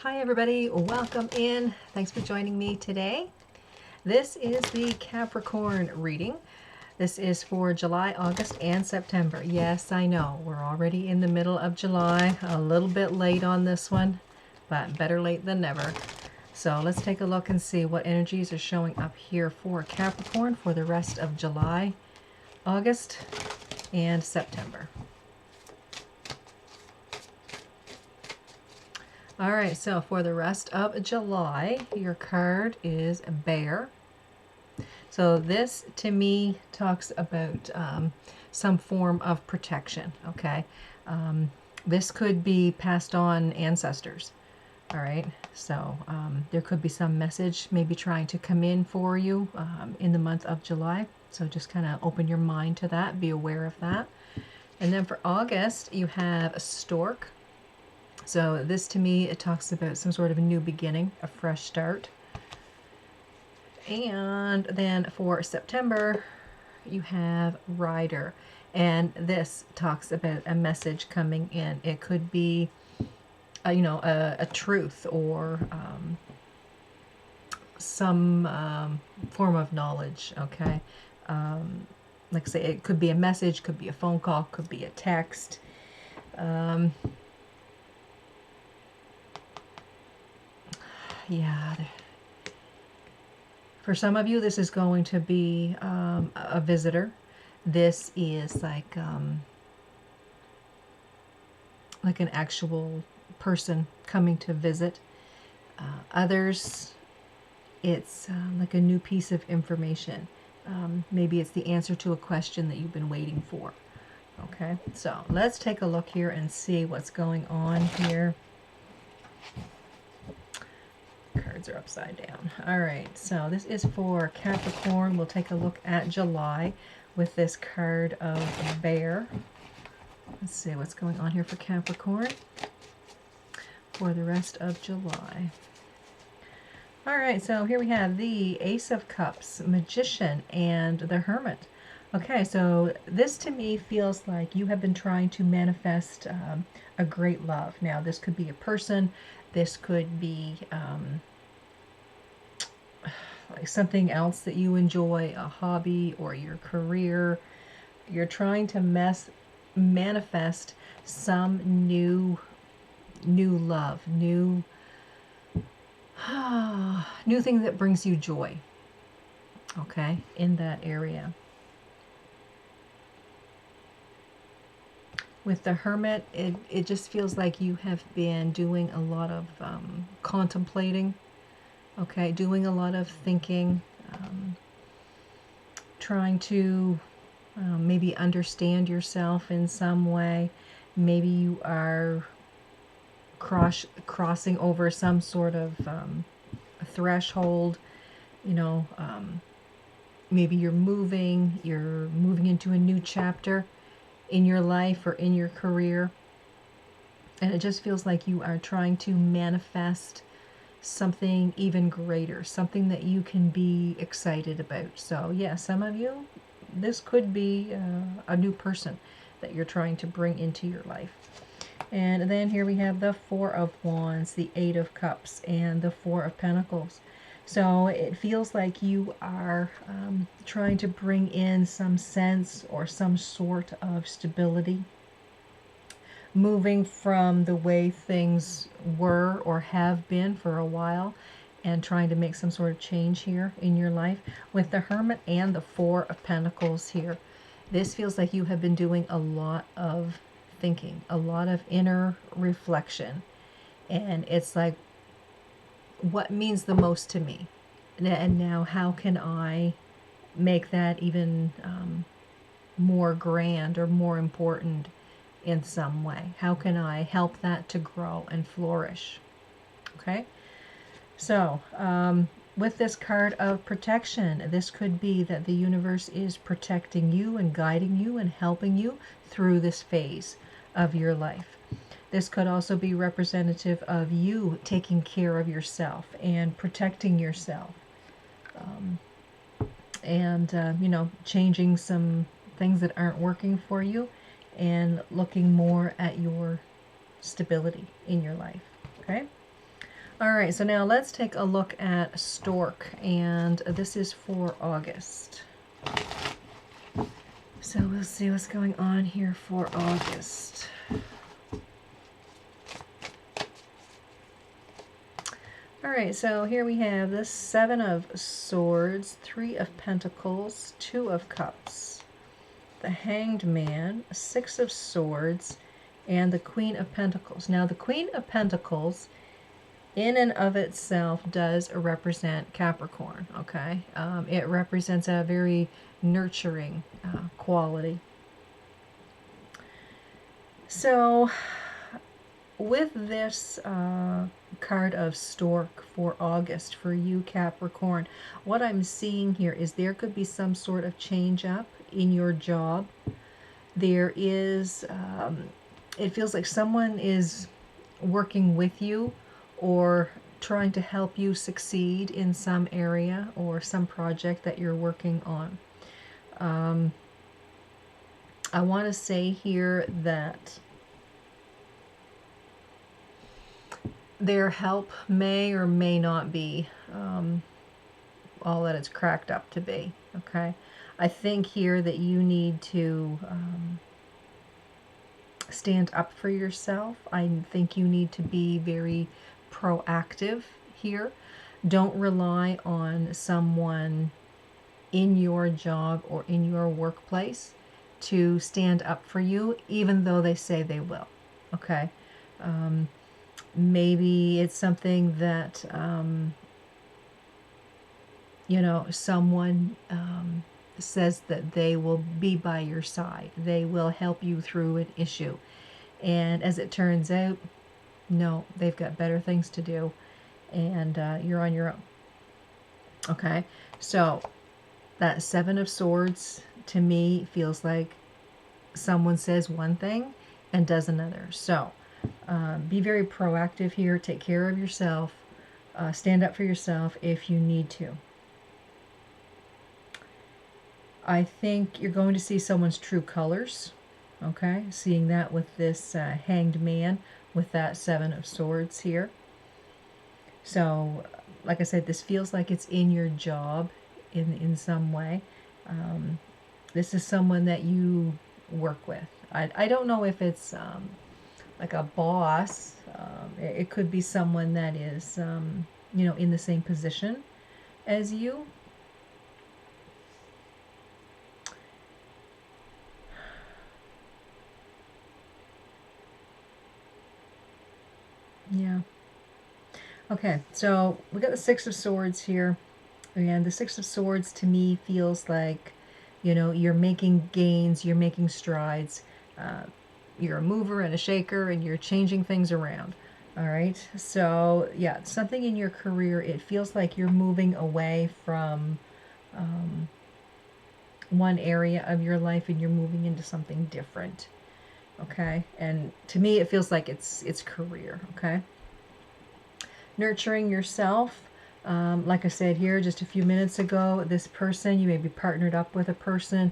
Hi everybody, welcome in. Thanks for joining me today. This is the Capricorn reading. This is for July, August, and September. Yes, I know, we're already in the middle of July. A little bit late on this one, but better late than never. So let's take a look and see what energies are showing up here for Capricorn for the rest of July, August, and September. All right, so for the rest of July, your card is Bear. So this, to me, talks about some form of protection, okay? This could be passed on ancestors, all right? So there could be some message maybe trying to come in for you in the month of July. So just kind of open your mind to that, be aware of that. And then for August, you have a Stork. So this, to me, it talks about some sort of a new beginning, a fresh start. And then for September, you have Rider. And this talks about a message coming in. It could be, a truth or some form of knowledge, okay? Like I say, it could be a message, could be a phone call, could be a text. Yeah, for some of you, this is going to be a visitor. This is like an actual person coming to visit. Others, it's like a new piece of information. Maybe it's the answer to a question that you've been waiting for. Okay, so let's take a look here and see what's going on here. Cards are upside down. All right, so this is for Capricorn. We'll take a look at July with this card of Bear. Let's see what's going on here for Capricorn for the rest of July. All right, so here we have the Ace of Cups, Magician, and the Hermit. Okay, so this to me feels like you have been trying to manifest a great love. Now, this could be a person. This could be like something else that you enjoy, a hobby or your career. You're trying to manifest some new love, new thing that brings you joy, okay, in that area. With the Hermit, it just feels like you have been doing a lot of contemplating, okay, doing a lot of thinking, trying to maybe understand yourself in some way. Maybe you are crossing over some sort of threshold, maybe you're moving into a new chapter in your life or in your career, and it just feels like you are trying to manifest something even greater, something that you can be excited about. So yeah, some of you, this could be a new person that you're trying to bring into your life. And then here we have the Four of Wands, the Eight of Cups, and the Four of Pentacles. So it feels like you are trying to bring in some sense or some sort of stability, moving from the way things were or have been for a while and trying to make some sort of change here in your life. With the Hermit and the Four of Pentacles here, this feels like you have been doing a lot of thinking, a lot of inner reflection. And it's like, what means the most to me? And now how can I make that even more grand or more important in some way? How can I help that to grow and flourish? Okay, so with this card of protection, this could be that the universe is protecting you and guiding you and helping you through this phase of your life. This could also be representative of you taking care of yourself and protecting yourself, and changing some things that aren't working for you and looking more at your stability in your life. Okay, All right, so now let's take a look at Stork, and this is for August. So we'll see what's going on here for August. All right, so here we have the Seven of Swords, Three of Pentacles, Two of Cups, the Hanged Man, Six of Swords, and the Queen of Pentacles. Now, the Queen of Pentacles, in and of itself, does represent Capricorn, okay? It represents a very nurturing quality. So, with this card of Stork for August for you, Capricorn, what I'm seeing here is there could be some sort of change up in your job. There is, it feels like someone is working with you or trying to help you succeed in some area or some project that you're working on. I want to say here that their help may or may not be all that it's cracked up to be, okay? I think here that you need to stand up for yourself. I think you need to be very proactive here. Don't rely on someone in your job or in your workplace to stand up for you, even though they say they will, okay? Maybe it's something that, you know, someone says that they will be by your side. They will help you through an issue. And as it turns out, no, they've got better things to do, and you're on your own. Okay, so that Seven of Swords to me feels like someone says one thing and does another. So be very proactive here. Take care of yourself. Stand up for yourself if you need to. I think you're going to see someone's true colors. Okay, seeing that with this Hanged Man with that Seven of Swords here. So, like I said, this feels like it's in your job in some way. This is someone that you work with. I don't know if it's like a boss. It could be someone that is, you know, in the same position as you. Yeah. Okay, so we got the Six of Swords here. And the Six of Swords to me feels like, you know, you're making gains, you're making strides. You're a mover and a shaker, and you're changing things around. All right. So, yeah, something in your career, it feels like you're moving away from one area of your life and you're moving into something different. Okay. And to me, it feels like it's career. Okay. Nurturing yourself. Like I said here just a few minutes ago, this person, you may be partnered up with a person,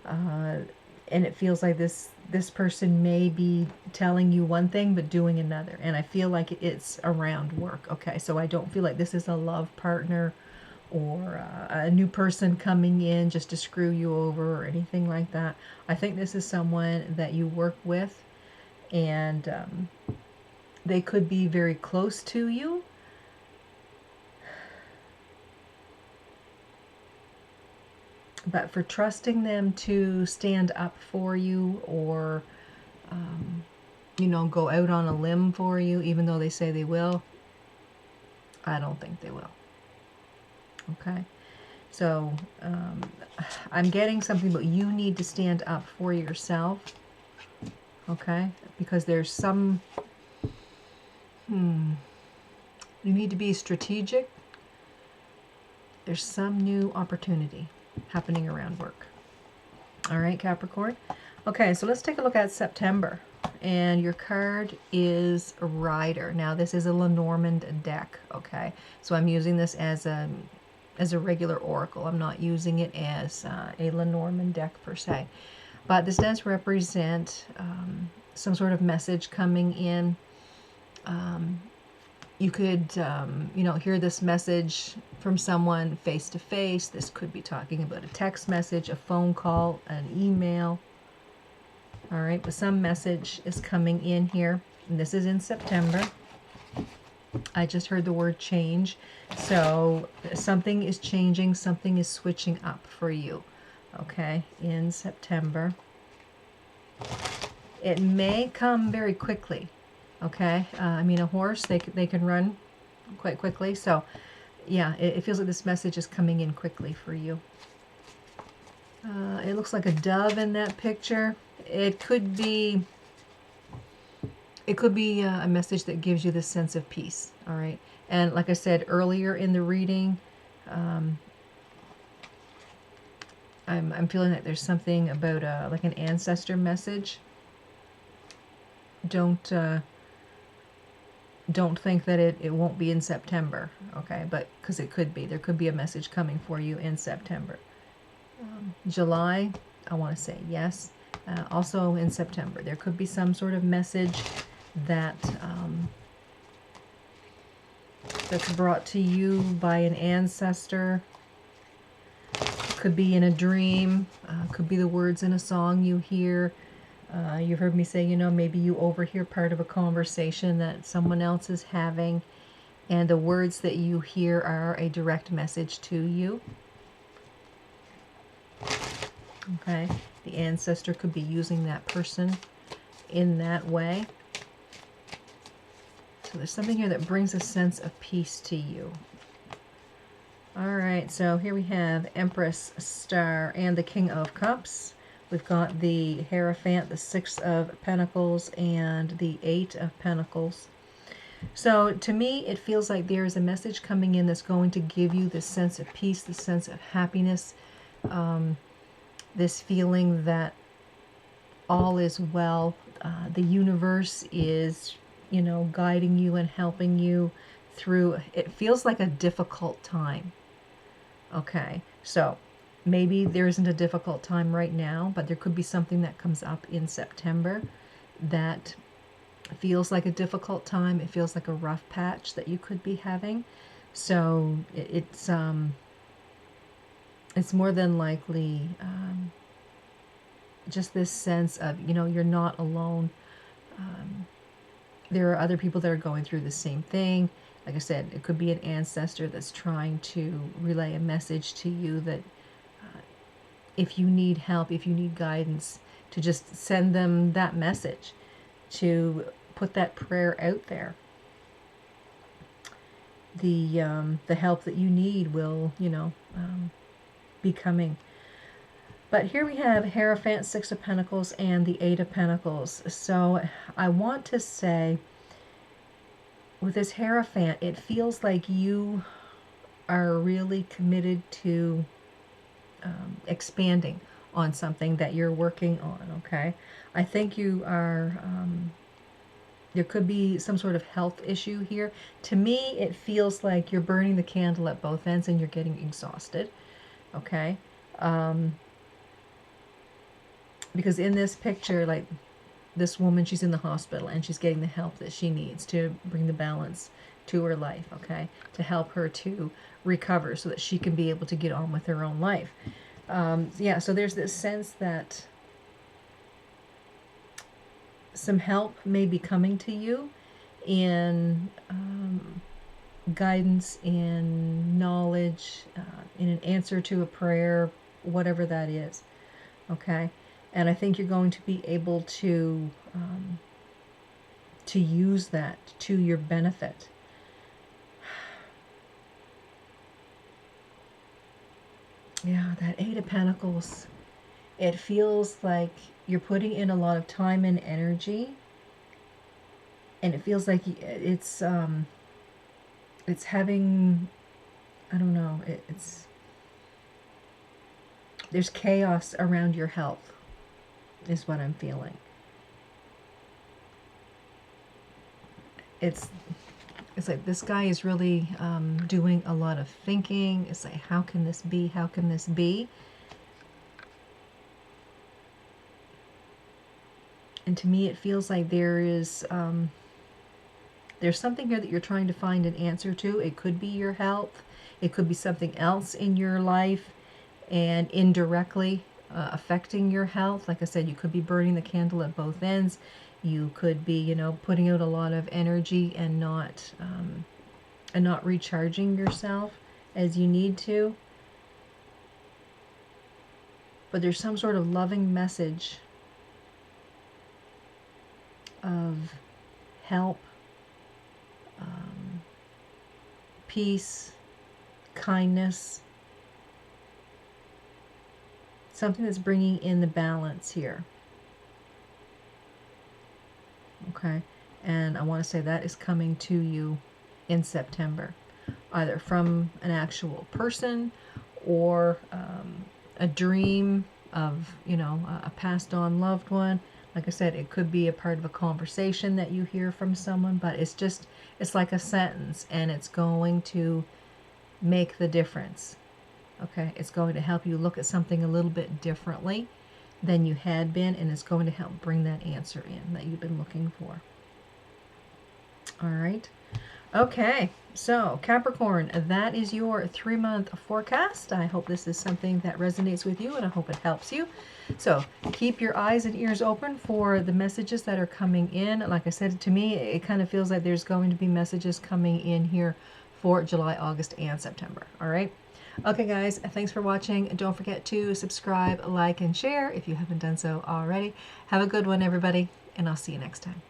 and it feels like this person may be telling you one thing but doing another. And I feel like it's around work. Okay, so I don't feel like this is a love partner or a new person coming in just to screw you over or anything like that. I think this is someone that you work with, and they could be very close to you. But for trusting them to stand up for you or, you know, go out on a limb for you, even though they say they will, I don't think they will. Okay? So, I'm getting something, but you need to stand up for yourself. Okay? Because there's some, you need to be strategic. There's some new opportunity happening around work. All right, Capricorn. Okay, so let's take a look at September. And your card is Rider. Now, this is a Lenormand deck, okay? So I'm using this as a regular oracle. I'm not using it as a Lenormand deck per se. But this does represent some sort of message coming in. You could, hear this message from someone face to face. This could be talking about a text message, a phone call, an email. All right, but some message is coming in here, and this is in September. I just heard the word change. So something is changing, something is switching up for you, okay, in September. It may come very quickly, okay? A horse, they can run quite quickly. So, yeah, it feels like this message is coming in quickly for you. It looks like a dove in that picture. It could be a message that gives you this sense of peace, all right? And like I said earlier in the reading, I'm feeling that there's something about like an ancestor message. Don't think that it won't be in September, okay? But because it could be. There could be a message coming for you in September. July, I want to say yes. Also in September, there could be some sort of message that that's brought to you by an ancestor. Could be in a dream. Could be the words in a song you hear. You've heard me say, maybe you overhear part of a conversation that someone else is having, and the words that you hear are a direct message to you. Okay, the ancestor could be using that person in that way. So there's something here that brings a sense of peace to you. All right, so here we have Empress, Star, and the King of Cups. We've got the Hierophant, the Six of Pentacles, and the Eight of Pentacles. So to me, it feels like there is a message coming in that's going to give you this sense of peace, this sense of happiness, this feeling that all is well. The universe is, guiding you and helping you through. It feels like a difficult time. Okay, so maybe there isn't a difficult time right now, but there could be something that comes up in September that feels like a difficult time. It feels like a rough patch that you could be having. So it's more than likely just this sense of, you're not alone. There are other people that are going through the same thing. Like I said, it could be an ancestor that's trying to relay a message to you that if you need help, if you need guidance, to just send them that message, to put that prayer out there. The help that you need will, be coming. But here we have Hierophant, Six of Pentacles, and the Eight of Pentacles. So I want to say, with this Hierophant, it feels like you are really committed to expanding on something that you're working on, okay? I think you are, there could be some sort of health issue here. To me, it feels like you're burning the candle at both ends and you're getting exhausted, okay? Because in this picture, like this woman, she's in the hospital and she's getting the help that she needs to bring the balance to her life, okay? To help her to recover so that she can be able to get on with her own life. Yeah, so there's this sense that some help may be coming to you in guidance, in knowledge, in an answer to a prayer, whatever that is, okay? And I think you're going to be able to use that to your benefit. Yeah, that Eight of Pentacles. It feels like you're putting in a lot of time and energy, and it feels like it's having, I don't know, there's chaos around your health, is what I'm feeling. It's like this guy is really doing a lot of thinking. It's like, how can this be? How can this be? And to me, it feels like there is There's something here that you're trying to find an answer to. It could be your health. It could be something else in your life and indirectly affecting your health. Like I said, you could be burning the candle at both ends. You could be, you know, putting out a lot of energy and not recharging yourself as you need to. But there's some sort of loving message of help, peace, kindness, something that's bringing in the balance here. Okay, and I want to say that is coming to you in September, either from an actual person or a dream of, you know, a passed on loved one. Like I said, it could be a part of a conversation that you hear from someone, but it's like a sentence, and it's going to make the difference. Okay, it's going to help you look at something a little bit differently than you had been, and it's going to help bring that answer in that you've been looking for. All right. Okay, so Capricorn, that is your 3-month forecast. I hope this is something that resonates with you, and I hope it helps you. So keep your eyes and ears open for the messages that are coming in. Like I said, to me, it kind of feels like there's going to be messages coming in here for July, August, and September. All right. Okay, guys, thanks for watching. Don't forget to subscribe, like, and share if you haven't done so already. Have a good one, everybody, and I'll see you next time.